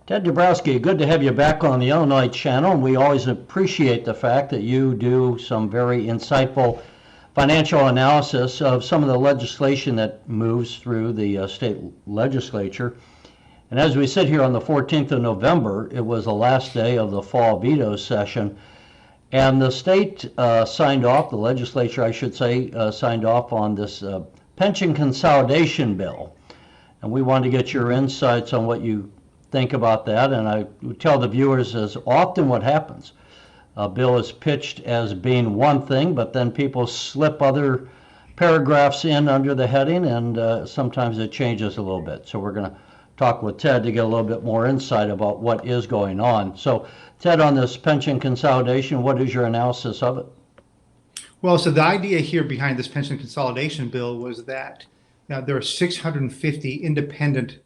Ted Dabrowski, good to have you back on the Illinois channel. We always appreciate the fact that you do some very insightful financial analysis of some of the legislation that moves through the state legislature. And as we sit here on the 14th of November, it was the last day of the fall veto session. And the state signed off, the legislature, I should say, signed off on this pension consolidation bill. And we wanted to get your insights on what you think about that. And I would tell the viewers, as often what happens, a bill is pitched as being one thing, but then people slip other paragraphs in under the heading, and sometimes it changes a little bit. So we're going to talk with Ted to get a little bit more insight about what is going on. So Ted, on this pension consolidation, what is your analysis of it? Well, so the idea here behind this pension consolidation bill was that there are 650 independent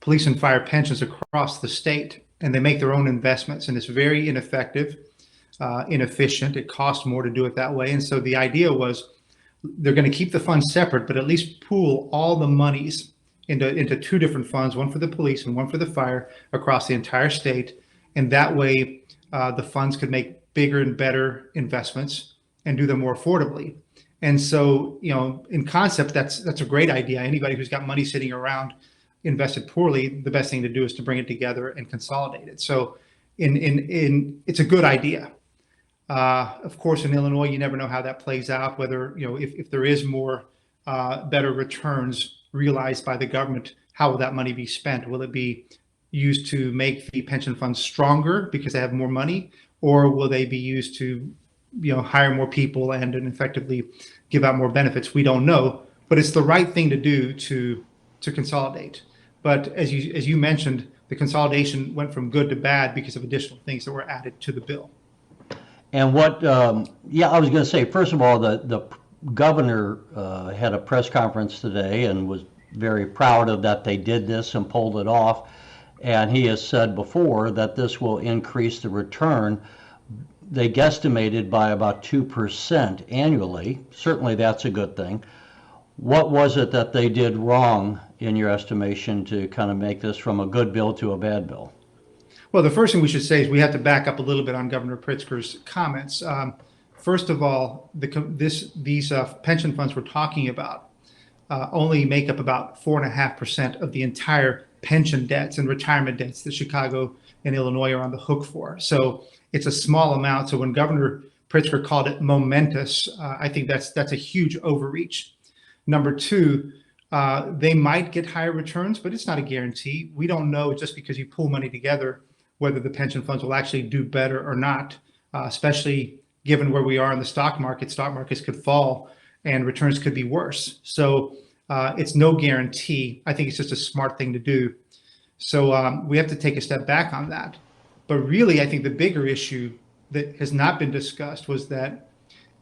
police and fire pensions across the state, and they make their own investments, and it's very ineffective, inefficient. It costs more to do it that way. And so the idea was they're going to keep the funds separate, but at least pool all the monies into two different funds, one for the police and one for the fire across the entire state. And that way the funds could make bigger and better investments and do them more affordably. And so, in concept, that's a great idea. Anybody who's got money sitting around invested poorly, the best thing to do is to bring it together and consolidate it. So it's a good idea. Of course, in Illinois, you never know how that plays out, whether, if there is more better returns realized by the government, how will that money be spent? Will it be used to make the pension funds stronger because they have more money, or will they be used to hire more people and effectively give out more benefits? We don't know, but it's the right thing to do to consolidate. But as you mentioned, the consolidation went from good to bad because of additional things that were added to the bill. And what, I was going to say, first of all, the governor had a press conference today and was very proud of that they did this and pulled it off. And he has said before that this will increase the return. They guesstimated by about 2% annually. Certainly that's a good thing. What was it that they did wrong, in your estimation, to kind of make this from a good bill to a bad bill? Well, the first thing we should say is we have to back up a little bit on Governor Pritzker's comments. First of all, these pension funds we're talking about only make up about 4.5% of the entire pension debts and retirement debts that Chicago and Illinois are on the hook for. So it's a small amount. So when Governor Pritzker called it momentous, I think that's a huge overreach. Number two, they might get higher returns, but it's not a guarantee. We don't know just because you pull money together whether the pension funds will actually do better or not, especially given where we are in the stock market. Stock markets could fall and returns could be worse. So it's no guarantee. I think it's just a smart thing to do. So we have to take a step back on that. But really, I think the bigger issue that has not been discussed was that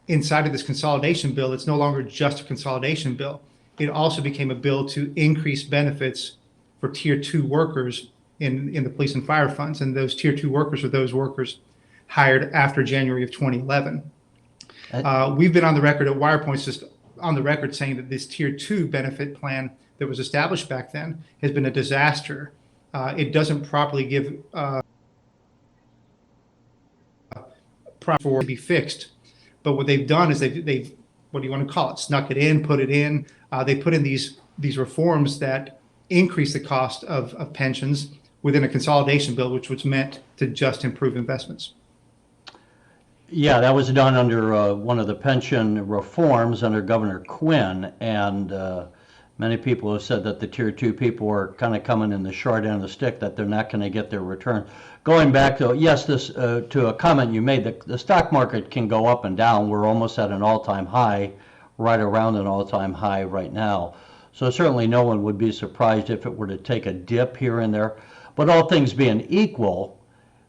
inside of this consolidation bill, it's no longer just a consolidation bill. It also became a bill to increase benefits for tier 2 workers in the police and fire funds. And those tier 2 workers are those workers hired after January of 2011. We've been on the record at WirePoints, just on the record, saying that this tier 2 benefit plan that was established back then has been a disaster. It doesn't properly give for to be fixed. But what they've done is they've what do you want to call it? Snuck it in, put it in. They put in these reforms that increase the cost of pensions within a consolidation bill, which was meant to just improve investments. Yeah, that was done under one of the pension reforms under Governor Quinn, and many people have said that the tier 2 people are kind of coming in the short end of the stick, that they're not going to get their return. Going back to, yes, this to a comment you made, the stock market can go up and down. We're almost at an all-time high, right around an all-time high right now. So certainly no one would be surprised if it were to take a dip here and there. But all things being equal,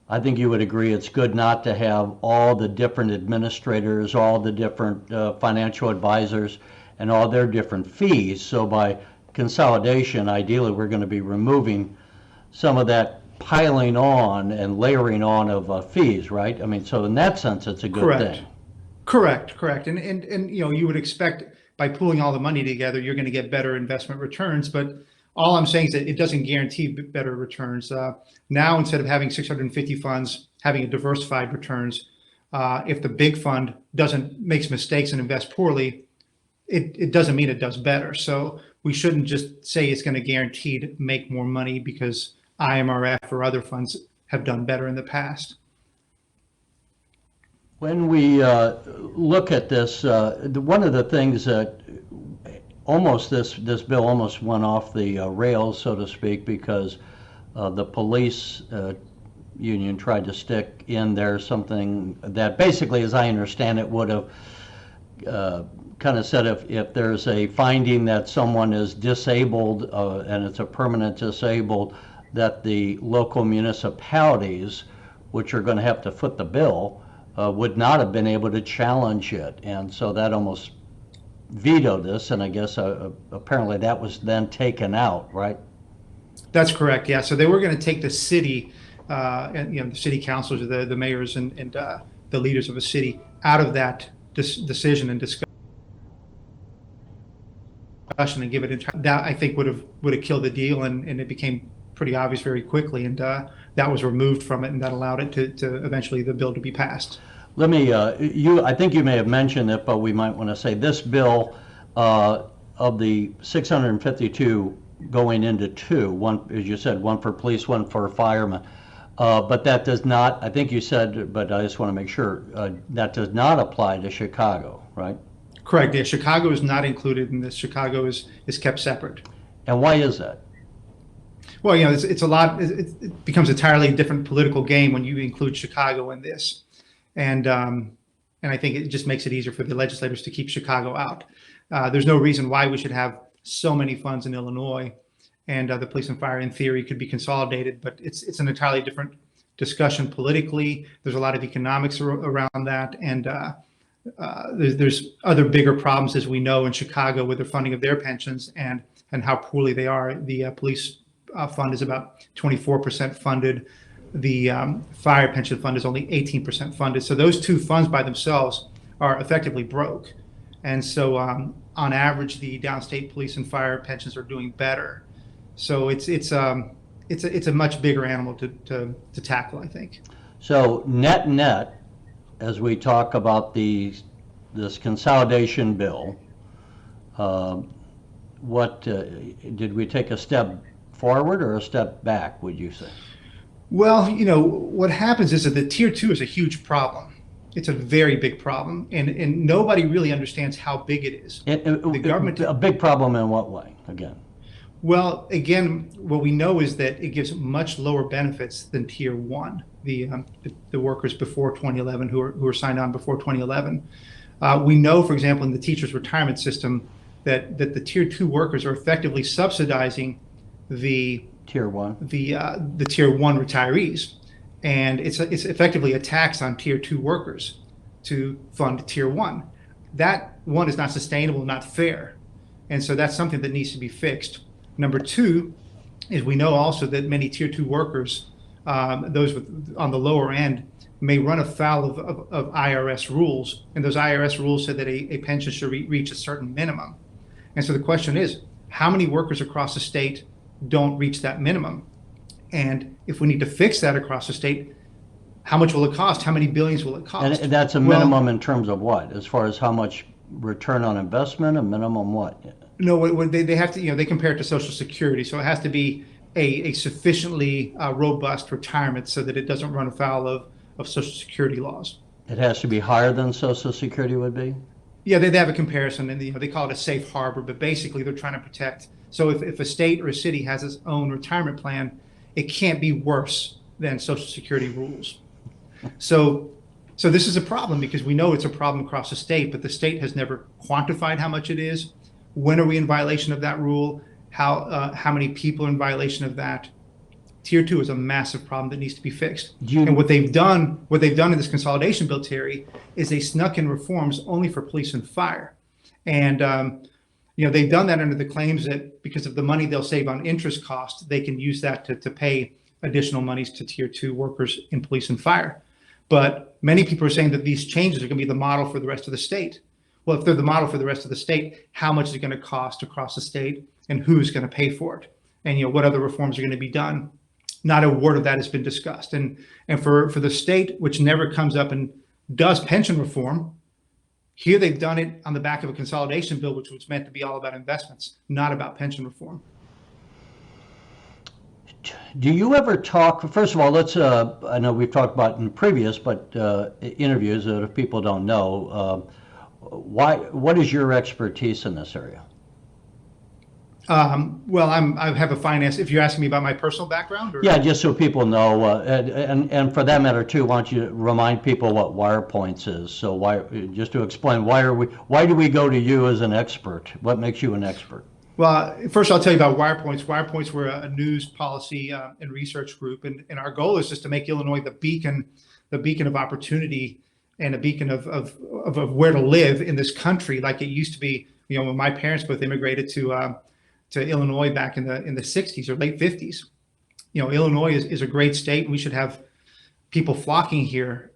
I think you would agree it's good not to have all the different administrators, all the different financial advisors, and all their different fees. So by consolidation, ideally, we're going to be removing some of that piling on and layering on of fees, right? I mean, so in that sense, it's a good thing. Correct. And you would expect by pooling all the money together, you're going to get better investment returns. But All I'm saying is that it doesn't guarantee better returns. Now, instead of having 650 funds, having a diversified returns, if the big fund makes mistakes and invests poorly, it doesn't mean it does better. So we shouldn't just say it's going to guarantee to make more money because IMRF or other funds have done better in the past. When we look at this, one of the things that this bill almost went off the rails, so to speak, because the police union tried to stick in there something that basically, as I understand it, would have kind of said if there's a finding that someone is disabled and it's a permanent disabled, that the local municipalities, which are going to have to foot the bill, would not have been able to challenge it. And so that almost vetoed this, and I guess apparently that was then taken out, right? That's correct, yeah. So they were going to take the city, and the city councilors, the mayors, and the leaders of a city out of that decision and discussion, and give it that I think would have killed the deal, and it became pretty obvious very quickly, and that was removed from it, and that allowed it to eventually the bill to be passed. Let me, I think you may have mentioned it, but we might want to say this bill of the 652 going into two, one, as you said, one for police, one for firemen. But that does not, I think you said, but I just want to make sure, that does not apply to Chicago, right? Correct, yeah. Chicago is not included in this. Chicago is kept separate. And why is that? Well, it's a lot, it becomes entirely a different political game when you include Chicago in this. And I think it just makes it easier for the legislators to keep Chicago out. There's no reason why we should have so many funds in Illinois, and the police and fire in theory could be consolidated, but it's an entirely different discussion politically. There's a lot of economics around that, and there's other bigger problems, as we know, in Chicago with the funding of their pensions and how poorly they are. The police fund is about 24% funded. The fire pension fund is only 18% funded. So those two funds by themselves are effectively broke. And so on average, the downstate police and fire pensions are doing better. So it's a much bigger animal to tackle, I think. So net, as we talk about this consolidation bill, what did we take a step forward or a step back, would you say? Well, what happens is that the tier 2 is a huge problem. It's a very big problem, and nobody really understands how big it is. The government, a big problem in what way, again? Well, again, what we know is that it gives much lower benefits than tier 1, the workers before 2011 who were signed on before 2011. We know, for example, in the teachers' retirement system that the tier 2 workers are effectively subsidizing the Tier 1. The tier 1 retirees, and it's effectively a tax on tier 2 workers to fund tier 1. That one is not sustainable, not fair, and so that's something that needs to be fixed. Number 2 is we know also that many tier 2 workers, those on the lower end, may run afoul of IRS rules, and those IRS rules said that a pension should reach a certain minimum. And so the question is, how many workers across the state don't reach that minimum? And if we need to fix that across the state, how much will it cost? How many billions will it cost? And that's a minimum in terms of what? As far as how much return on investment, a minimum what? No, they have to, they compare it to Social Security. So it has to be a sufficiently robust retirement so that it doesn't run afoul of Social Security laws. It has to be higher than Social Security would be? Yeah, they have a comparison, and they call it a safe harbor, but basically they're trying to protect. So if a state or a city has its own retirement plan, it can't be worse than Social Security rules. So this is a problem because we know it's a problem across the state, but the state has never quantified how much it is. When are we in violation of that rule? How many people are in violation of that? Tier 2 is a massive problem that needs to be fixed. And what they've done in this consolidation bill, Terry, is they snuck in reforms only for police and fire. And they've done that under the claims that because of the money they'll save on interest costs, they can use that to pay additional monies to tier 2 workers in police and fire. But many people are saying that these changes are going to be the model for the rest of the state. Well, if they're the model for the rest of the state, how much is it going to cost across the state and who's going to pay for it? and what other reforms are going to be done. Not a word of that has been discussed. And for the state, which never comes up and does pension reform, here they've done it on the back of a consolidation bill, which was meant to be all about investments, not about pension reform. Do you ever talk, first of all, I know we've talked about in previous interviews, that if people don't know, what is your expertise in this area? Well, I have a finance, if you're asking me about my personal background? Or? Yeah, just so people know, and for that matter too, why don't you remind people what wire points is? So just to explain, why do we go to you as an expert? What makes you an expert? Well, first I'll tell you about WirePoints. WirePoints were a news policy and research group, and our goal is just to make Illinois the beacon of opportunity and a beacon of where to live in this country, like it used to be. When my parents both immigrated to Illinois back in the 60s or late 50s. Illinois is a great state, and we should have people flocking here,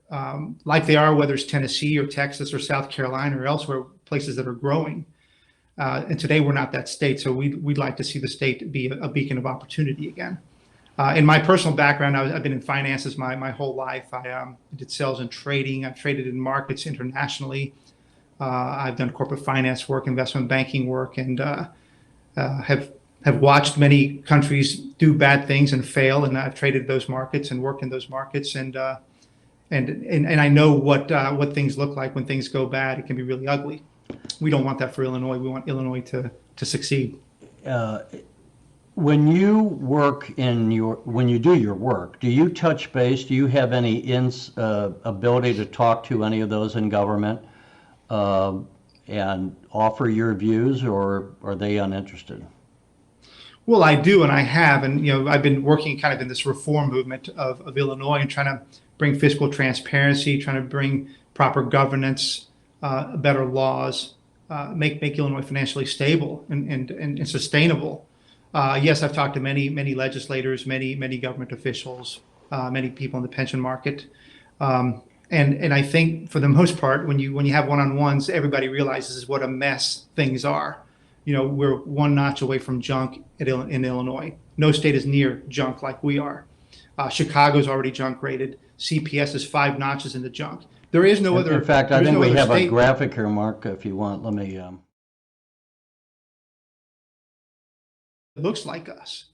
like they are, whether it's Tennessee or Texas or South Carolina or elsewhere, places that are growing. And today we're not that state, so we'd like to see the state be a beacon of opportunity again. In my personal background, I've been in finances my whole life. I did sales and trading. I've traded in markets internationally. I've done corporate finance work, investment banking work, and have watched many countries do bad things and fail. And I've traded those markets and worked in those markets, and I know what things look like when things go bad. It can be really ugly. We don't want that for Illinois. We want Illinois to succeed. When you when you do your work, do you touch base? Do you have any ability to talk to any of those in government and offer your views, or are they uninterested? Well, I do, and I have, and I've been working kind of in this reform movement of Illinois and trying to bring fiscal transparency, trying to bring proper governance, better laws, make Illinois financially stable and sustainable. Yes, I've talked to many legislators, many government officials, many people in the pension market, and I think for the most part, when you have one-on-ones, everybody realizes what a mess things are. We're one notch away from junk in Illinois. No state is near junk like we are. Chicago's already junk rated. CPS is 5 notches in the junk. There is no other. In fact, I think we have a graphic here, Mark, if you want. Let me. It looks like us.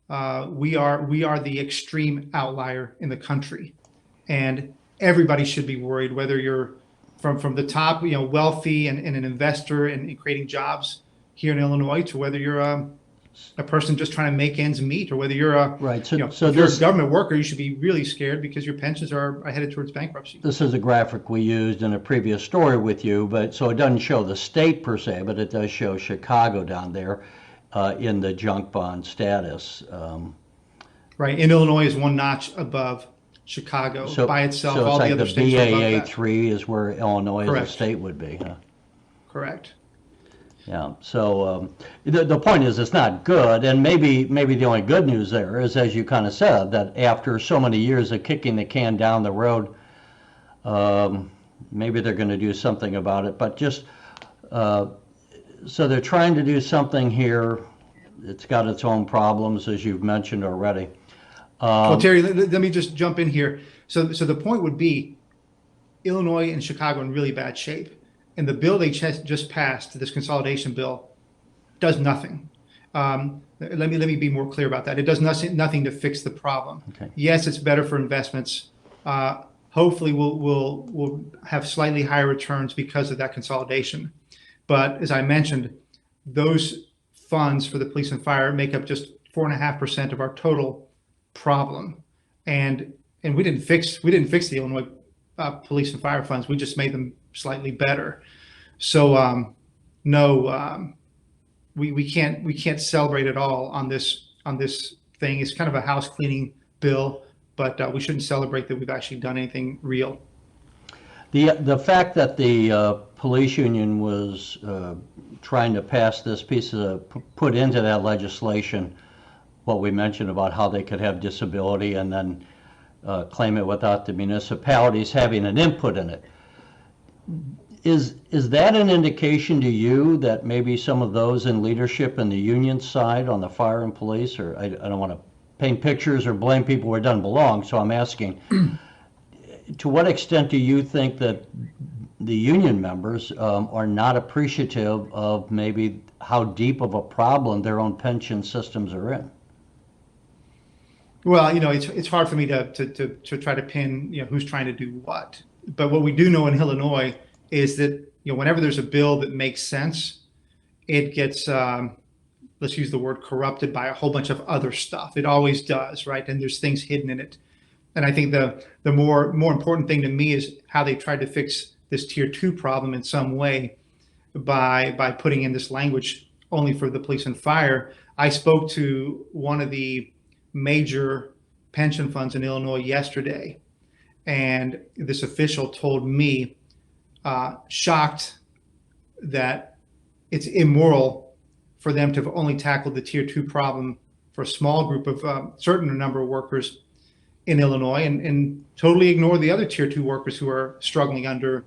We are the extreme outlier in the country, and everybody should be worried, whether you're from the top, wealthy and an investor and creating jobs here in Illinois, to whether you're a person just trying to make ends meet, or whether you're if you're a government worker, you should be really scared because your pensions are headed towards bankruptcy. This is a graphic we used in a previous story with you, but so it doesn't show the state per se, but it does show Chicago down there in the junk bond status. Right, and Illinois is one notch above Chicago by itself. So it's all like the other the states are above that. BAA3 is where Illinois Correct. as a state would be, huh? Correct. Yeah. So the point is, it's not good, and maybe the only good news there is, as you kind of said, that after so many years of kicking the can down the road, maybe they're going to do something about it. But just so they're trying to do something here. It's got its own problems, as you've mentioned already. Well, Terry, let me just jump in here. So the point would be, Illinois and Chicago are in really bad shape. And the bill they just passed, this consolidation bill, does nothing. Let me be more clear about that. It does nothing to fix the problem. Okay. Yes, it's better for investments. Hopefully, we'll have slightly higher returns because of that consolidation. But as I mentioned, those funds for the police and fire make up just 4.5% of our total problem. And we didn't fix the Illinois police and fire funds. We just made them slightly better. So no, we can't celebrate at all on this thing. It's kind of a house cleaning bill, but we shouldn't celebrate that we've actually done anything real. The fact that the police union was trying to pass this piece of put into that legislation what we mentioned about how they could have disability and then claim it without the municipalities having an input in it. Is that an indication to you that maybe some of those in leadership in the union side on the fire and police, or I don't want to paint pictures or blame people where it doesn't belong, so I'm asking, to what extent do you think that the union members are not appreciative of maybe how deep of a problem their own pension systems are in? Well, it's hard for me to try to pin, who's trying to do what. But what we do know in Illinois is that, whenever there's a bill that makes sense, it gets, let's use the word corrupted by a whole bunch of other stuff. It always does, right? And there's things hidden in it. And I think the more important thing to me is how they tried to fix this tier 2 problem in some way by putting in this language only for the police and fire. I spoke to one of the major pension funds in Illinois yesterday, and this official told me, shocked that it's immoral for them to have only tackled the tier 2 problem for a small group of certain number of workers in Illinois, and totally ignore the other tier 2 workers who are struggling under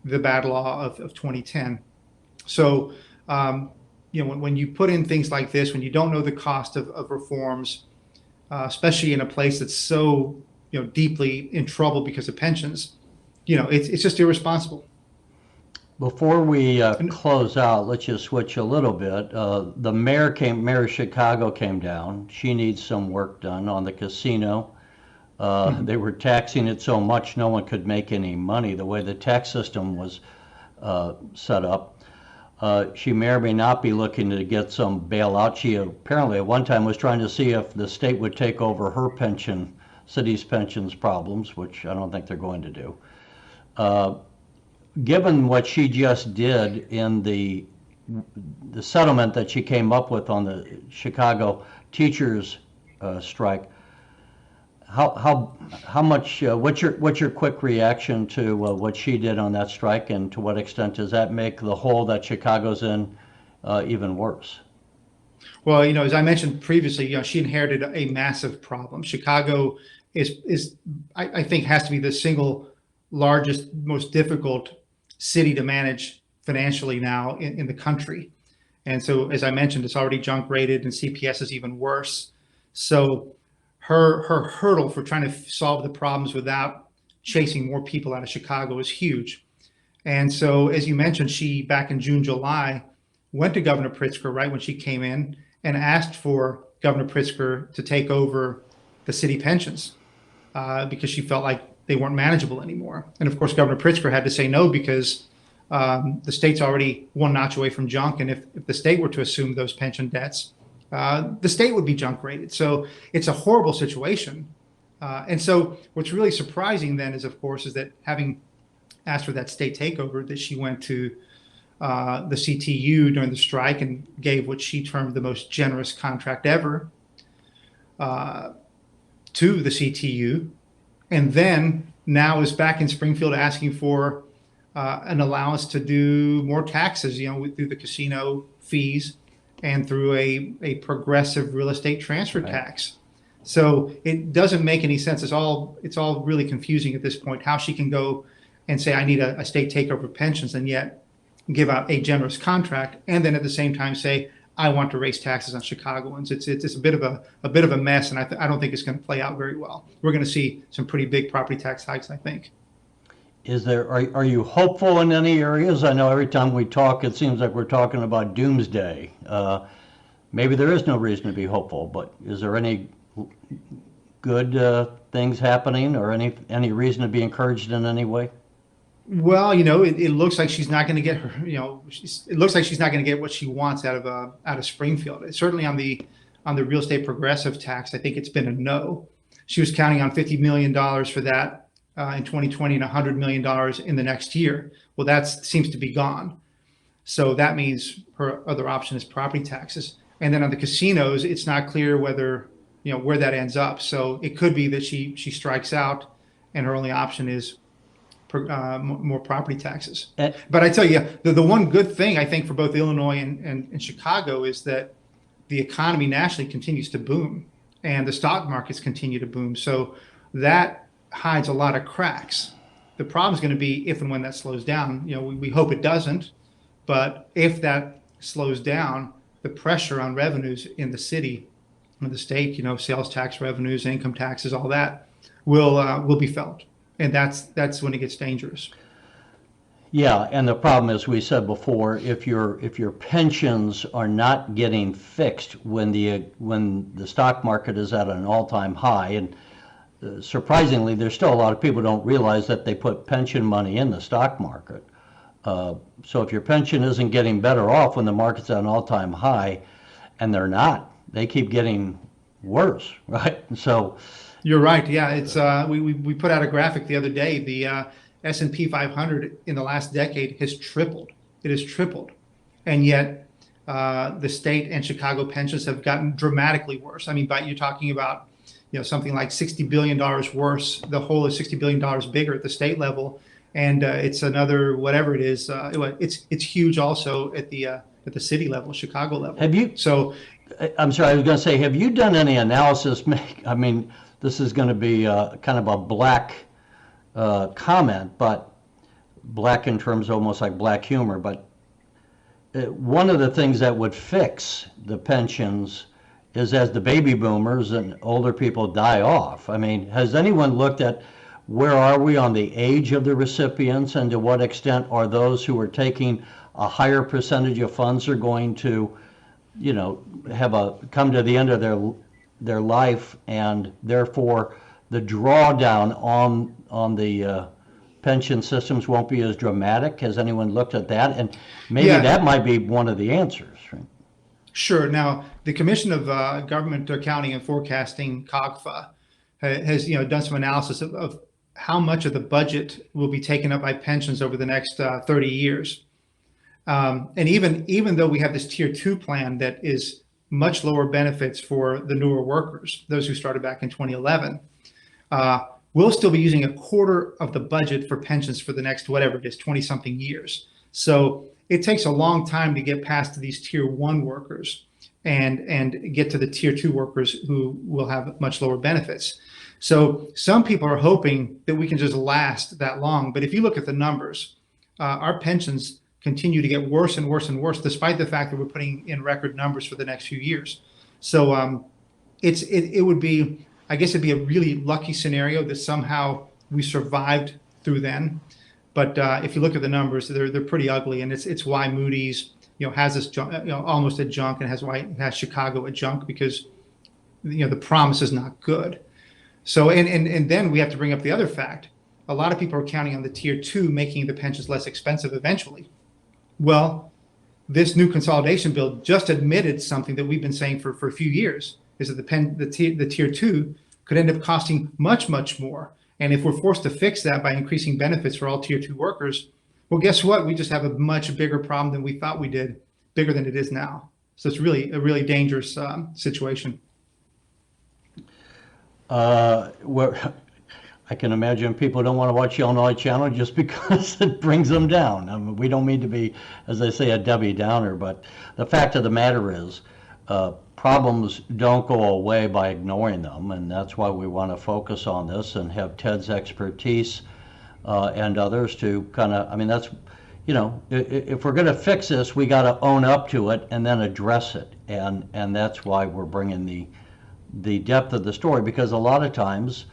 the bad law of 2010. So, when you put in things like this, when you don't know the cost of reforms, especially in a place that's so deeply in trouble because of pensions, it's just irresponsible. Before we close out, let's just switch a little bit. The mayor of Chicago came down. She needs some work done on the casino. They were taxing it so much no one could make any money the way the tax system was set up. She may or may not be looking to get some bailout. She apparently at one time was trying to see if the state would take over her city's pensions problems, which I don't think they're going to do. Given what she just did in the settlement that she came up with on the Chicago teachers strike, how much? What's your quick reaction to what she did on that strike, and to what extent does that make the hole that Chicago's in even worse? Well, as I mentioned previously, she inherited a massive problem. Chicago is I think has to be the single largest, most difficult city to manage financially now in the country. And so, as I mentioned, it's already junk rated, and CPS is even worse. So her hurdle for trying to solve the problems without chasing more people out of Chicago is huge. And so, as you mentioned, she back in June, July, went to Governor Pritzker right when she came in and asked for Governor Pritzker to take over the city pensions because she felt like they weren't manageable anymore. And of course, Governor Pritzker had to say no because the state's already one notch away from junk. And if the state were to assume those pension debts, the state would be junk rated. So it's a horrible situation. And so what's really surprising then is, of course, is that having asked for that state takeover, that she went to the CTU during the strike and gave what she termed the most generous contract ever to the CTU. And then now is back in Springfield asking for an allowance to do more taxes, through the casino fees and through a progressive real estate transfer tax. So it doesn't make any sense. It's all really confusing at this point, how she can go and say, I need a state takeover of pensions, and yet give out a generous contract, and then at the same time say, I want to raise taxes on Chicagoans. It's a bit of a mess, and I don't think it's going to play out very well. We're going to see some pretty big property tax hikes, I think. Are you hopeful in any areas? I know every time we talk, it seems like we're talking about doomsday. Maybe there is no reason to be hopeful, but is there any good things happening, or any reason to be encouraged in any way? Well, it looks like she's not going to get her. It looks like she's not going to get what she wants out of Springfield. Certainly on the real estate progressive tax, I think it's been a no. She was counting on $50 million for that in 2020 and $100 million in the next year. Well, that seems to be gone. So that means her other option is property taxes. And then on the casinos, it's not clear whether where that ends up. So it could be that she strikes out, and her only option is more property taxes. But I tell you, the one good thing I think for both Illinois and Chicago is that the economy nationally continues to boom, and the stock markets continue to boom. So that hides a lot of cracks the problem is going to be if and when that slows down. We hope it doesn't, but if that slows down, the pressure on revenues in the city, in the state, sales tax revenues, income taxes, all that will be felt, and that's when it gets dangerous. Yeah, and the problem, as we said before, if your pensions are not getting fixed when the stock market is at an all-time high, and surprisingly, there's still a lot of people who don't realize that they put pension money in the stock market. So if your pension isn't getting better off when the market's at an all-time high, and they're not, they keep getting worse, right? So you're right. Yeah, it's we put out a graphic the other day. The S&P 500 in the last decade has tripled. It has tripled, and yet the state and Chicago pensions have gotten dramatically worse. I mean, you're talking about something like $60 billion worse. The whole is $60 billion bigger at the state level, and it's another whatever it is. It's huge also at the city level, Chicago level. Have you? So, I'm sorry. I was going to say, have you done any analysis? I mean, this is going to be kind of a black comment, but black in terms almost like black humor. But one of the things that would fix the pensions is as the baby boomers and older people die off. I mean, has anyone looked at where are we on the age of the recipients, and to what extent are those who are taking a higher percentage of funds are going to, come to the end of their life, and therefore the drawdown on the pension systems won't be as dramatic? Has anyone looked at that? And maybe that might be one of the answers, right? Sure. Now, the Commission of Government Accounting and Forecasting, COGFA, has done some analysis of how much of the budget will be taken up by pensions over the next 30 years. And even though we have this tier 2 plan that is much lower benefits for the newer workers, those who started back in 2011, we'll still be using a quarter of the budget for pensions for the next, whatever it is, 20 something years. So it takes a long time to get past these tier 1 workers and get to the tier 2 workers who will have much lower benefits. So some people are hoping that we can just last that long. But if you look at the numbers, our pensions continue to get worse and worse and worse, despite the fact that we're putting in record numbers for the next few years. So it would be, I guess it'd be a really lucky scenario that somehow we survived through then. But if you look at the numbers, they're pretty ugly, and it's why Moody's has this almost at junk, and has Chicago at junk, because the promise is not good. So and then we have to bring up the other fact. A lot of people are counting on the tier 2 making the pensions less expensive eventually. Well, this new consolidation bill just admitted something that we've been saying for a few years, is that the tier 2 could end up costing much, much more. And if we're forced to fix that by increasing benefits for all tier 2 workers, well, guess what? We just have a much bigger problem than we thought we did, bigger than it is now. So it's really a really dangerous situation. I can imagine people don't want to watch the Illinois channel just because it brings them down. I mean, we don't mean to be, as they say, a Debbie Downer, but the fact of the matter is, problems don't go away by ignoring them, and that's why we want to focus on this and have Ted's expertise and others to kind of, I mean, that's, if we're going to fix this, we got to own up to it and then address it, and that's why we're bringing the depth of the story, because a lot of times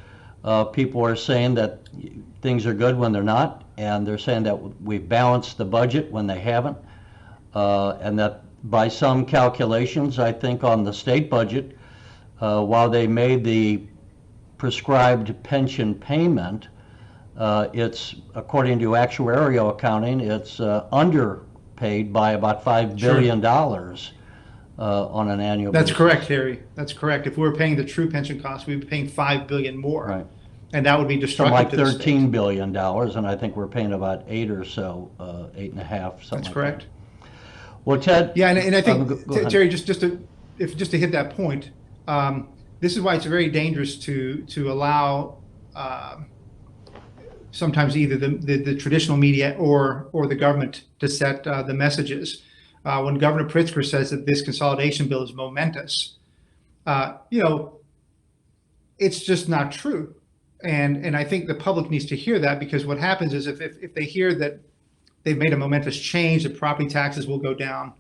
people are saying that things are good when they're not, and they're saying that we've balanced the budget when they haven't, and that by some calculations, I think on the state budget, while they made the prescribed pension payment, it's, according to actuarial accounting, it's underpaid by about $5 billion on an annual basis. That's correct, Harry. That's correct. If we were paying the true pension costs, we'd be paying $5 billion more. Right. And that would be destructive like to the state. $13 billion, and I think we're paying about 8 or so, 8.5, something That's like correct. that. Well, Ted. Yeah, and I think, go Terry, just to hit that point, this is why it's very dangerous to allow sometimes either the traditional media or the government to set the messages. When Governor Pritzker says that this consolidation bill is momentous, it's just not true. And I think the public needs to hear that, because what happens is if they hear that they've made a momentous change, that property taxes will go down,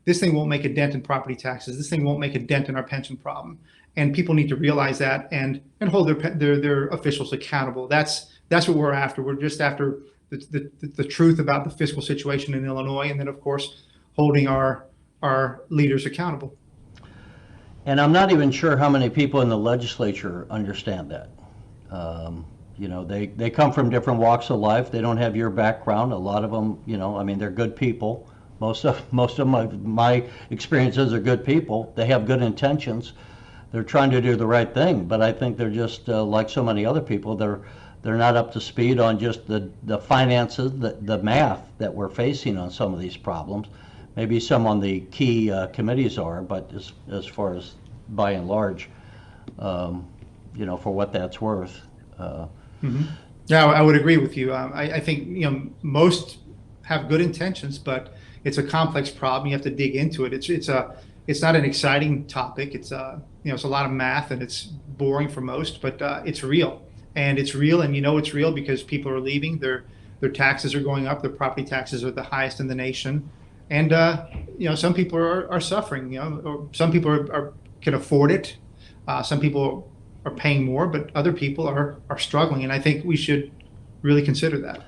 this thing won't make a dent in property taxes. This thing won't make a dent in our pension problem. And people need to realize that and hold their officials accountable. That's what we're after. We're just after the truth about the fiscal situation in Illinois, and then of course holding our leaders accountable. And I'm not even sure how many people in the legislature understand that. You know, they come from different walks of life. They don't have your background. A lot of them, you know, I mean, they're good people. Most of my experiences are good people. They have good intentions. They're trying to do the right thing, but I think they're just like so many other people. They're not up to speed on just the finances, the math that we're facing on some of these problems. Maybe some on the key committees are, but as far as by and large, you know, for what that's worth. Yeah, I would agree with you. I think, you know, most have good intentions, but it's a complex problem. You have to dig into it. It's not an exciting topic. It's you know, it's a lot of math and it's boring for most, but it's real. And it's real, and you know it's real because people are leaving. Their taxes are going up. Their property taxes are the highest in the nation, and you know, some people are suffering. You know, or some people can afford it. Some people are paying more, but other people are struggling, and I think we should really consider that.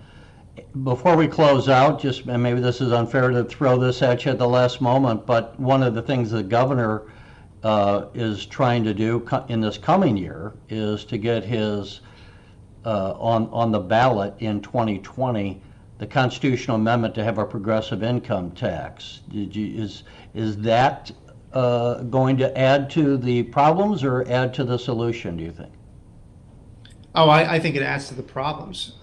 Before we close out, just, and maybe this is unfair to throw this at you at the last moment, but one of the things the governor is trying to do in this coming year is to get his on the ballot in 2020 the constitutional amendment to have a progressive income tax. Is that going to add to the problems or add to the solution, do you think? Oh, I think it adds to the problems.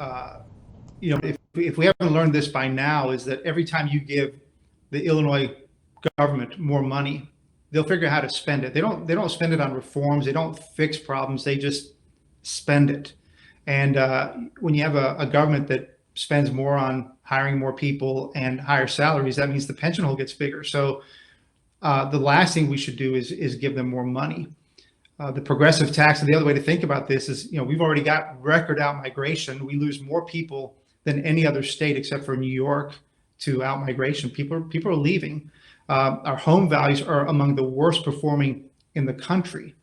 You know, if we haven't learned this by now, is that every time you give the Illinois government more money, they'll figure out how to spend it. They don't spend it on reforms. They don't fix problems. They just spend it. And when you have a government that spends more on hiring more people and higher salaries, that means the pension hole gets bigger. So the last thing we should do is give them more money. The progressive tax, and the other way to think about this is, you know, we've already got record out migration. We lose more people than any other state except for New York to out migration. People are leaving. Our home values are among the worst performing in the country.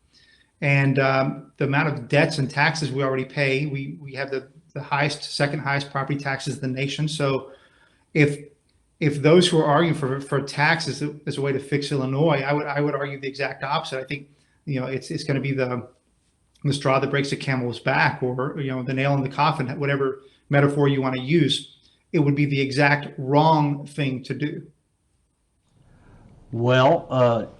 And the amount of debts and taxes we already pay, we have the second highest property taxes in the nation. So if those who are arguing for taxes as a way to fix Illinois, I would argue the exact opposite. I think, you know, it's going to be the straw that breaks the camel's back, or, you know, the nail in the coffin, whatever metaphor you want to use. It would be the exact wrong thing to do. Well,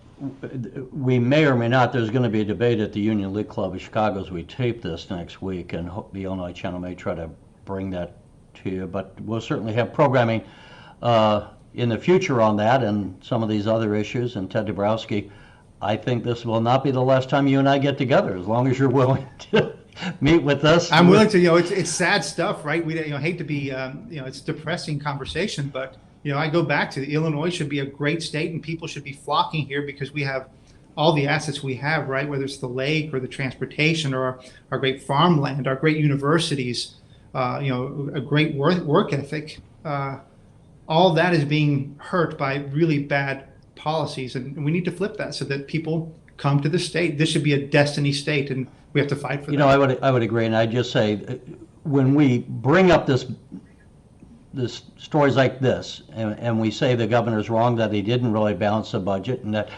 we may or may not, there's going to be a debate at the Union League Club of Chicago as we tape this next week, and the Illinois channel may try to bring that to you, but we'll certainly have programming in the future on that and some of these other issues. And Ted Dabrowski, I think this will not be the last time you and I get together, as long as you're willing to meet with us. I'm willing to. You know, it's sad stuff, right? We, you know, hate to be, you know, it's depressing conversation, but, you know, I go back to Illinois should be a great state, and people should be flocking here because we have all the assets we have, right? Whether it's the lake or the transportation or our great farmland, our great universities, you know, a great work ethic. All that is being hurt by really bad policies, and we need to flip that so that people come to the state. This should be a destiny state, and we have to fight for that. You know, I would agree, and I just say, when we bring up this stories like this, and we say the governor's wrong, that he didn't really balance the budget, and that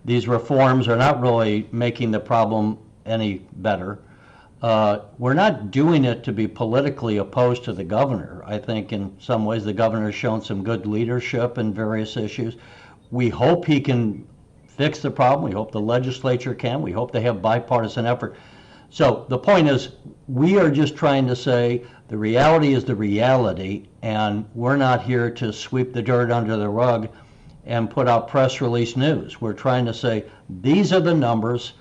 these reforms are not really making the problem any better. We're not doing it to be politically opposed to the governor. I think in some ways the governor's shown some good leadership in various issues. We hope he can fix the problem. We hope the legislature can. We hope they have bipartisan effort. So the point is, we are just trying to say the reality is the reality, and we're not here to sweep the dirt under the rug and put out press release news. We're trying to say these are the numbers.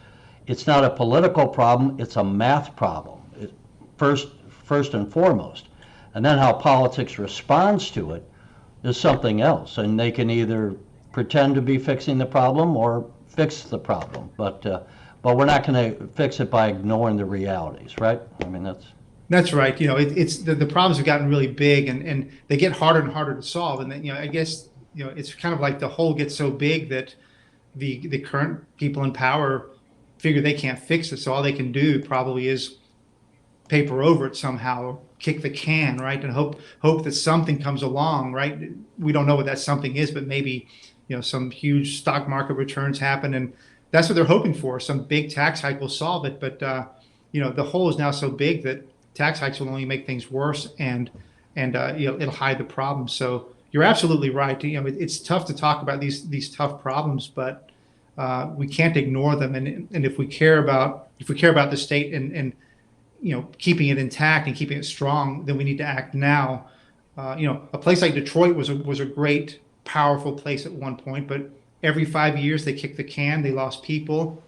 It's not a political problem, it's a math problem, first and foremost. And then how politics responds to it is something else. And they can either pretend to be fixing the problem or fix the problem. But but we're not going to fix it by ignoring the realities, right? I mean, That's right. It's the problems have gotten really big, and they get harder and harder to solve. And then, I guess, it's kind of like the hole gets so big that the current people in power figure they can't fix it. So all they can do probably is paper over it somehow, kick the can, right? And hope that something comes along, right? We don't know what that something is, but maybe, some huge stock market returns happen, and that's what they're hoping for. Some big tax hike will solve it, but the hole is now so big that tax hikes will only make things worse, and it'll hide the problem. So you're absolutely right. It's tough to talk about these tough problems, but we can't ignore them. And if we care about the state and keeping it intact and keeping it strong, then we need to act now. A place like Detroit was a great, powerful place at one point, but every 5 years they kicked the can. They lost people,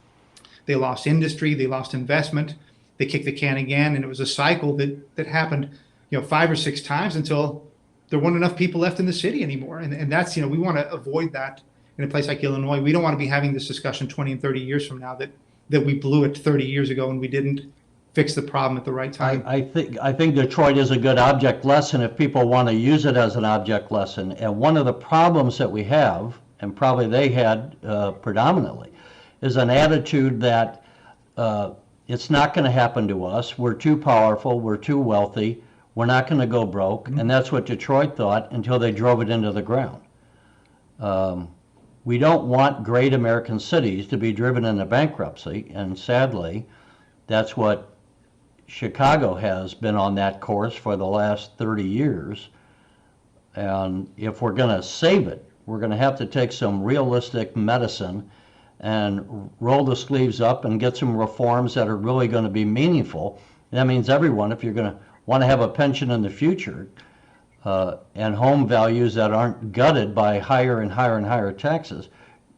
they lost industry, they lost investment. They kicked the can again, and it was a cycle that happened, 5 or 6 times until there weren't enough people left in the city anymore. And that's, we want to avoid that in a place like Illinois. We don't want to be having this discussion 20 and 30 years from now that we blew it 30 years ago and we didn't fix the problem at the right time. I think Detroit is a good object lesson if people want to use it as an object lesson. And one of the problems that we have, and probably they had predominantly, is an attitude that it's not going to happen to us. We're too powerful. We're too wealthy. We're not going to go broke. Mm-hmm. And that's what Detroit thought until they drove it into the ground. We don't want great American cities to be driven into bankruptcy. And sadly, that's what Chicago has been on that course for the last 30 years. And if we're going to save it, we're going to have to take some realistic medicine and roll the sleeves up and get some reforms that are really going to be meaningful. That means everyone, if you're going to want to have a pension in the future, and home values that aren't gutted by higher and higher and higher taxes,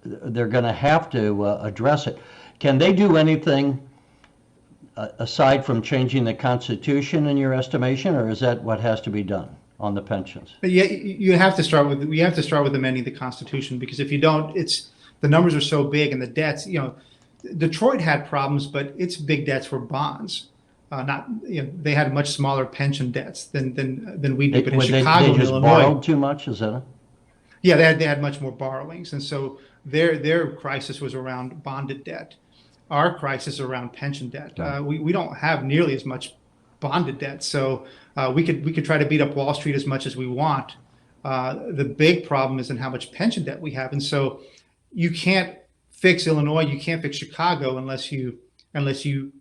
they're going to have to address it. Can they do anything aside from changing the Constitution in your estimation, or is that what has to be done on the pensions? Yeah, we have to start with amending the Constitution, because if you don't, the numbers are so big, and the debts. Detroit had problems, but its big debts were bonds. They had much smaller pension debts than we do. But in Chicago they just and Illinois, borrowed too much. Is that it? Yeah, they had much more borrowings, and so their crisis was around bonded debt. Our crisis is around pension debt. We don't have nearly as much bonded debt, so we could try to beat up Wall Street as much as we want. The big problem is in how much pension debt we have, and so you can't fix Illinois, you can't fix Chicago unless you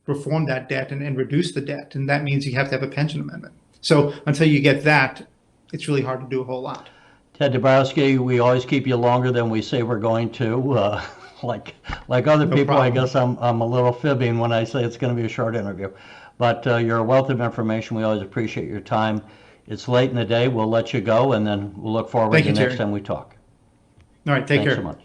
reform that debt and reduce the debt, and that means you have to have a pension amendment. So until you get that, it's really hard to do a whole lot. Ted Dabrowski, we always keep you longer than we say we're going to. Like other No people, problem. I guess I'm a little fibbing when I say it's going to be a short interview. But you're a wealth of information. We always appreciate your time. It's late in the day. We'll let you go, and then we'll look forward Thank to you, the next Terry. time we talk. All right, take Thanks care. so much.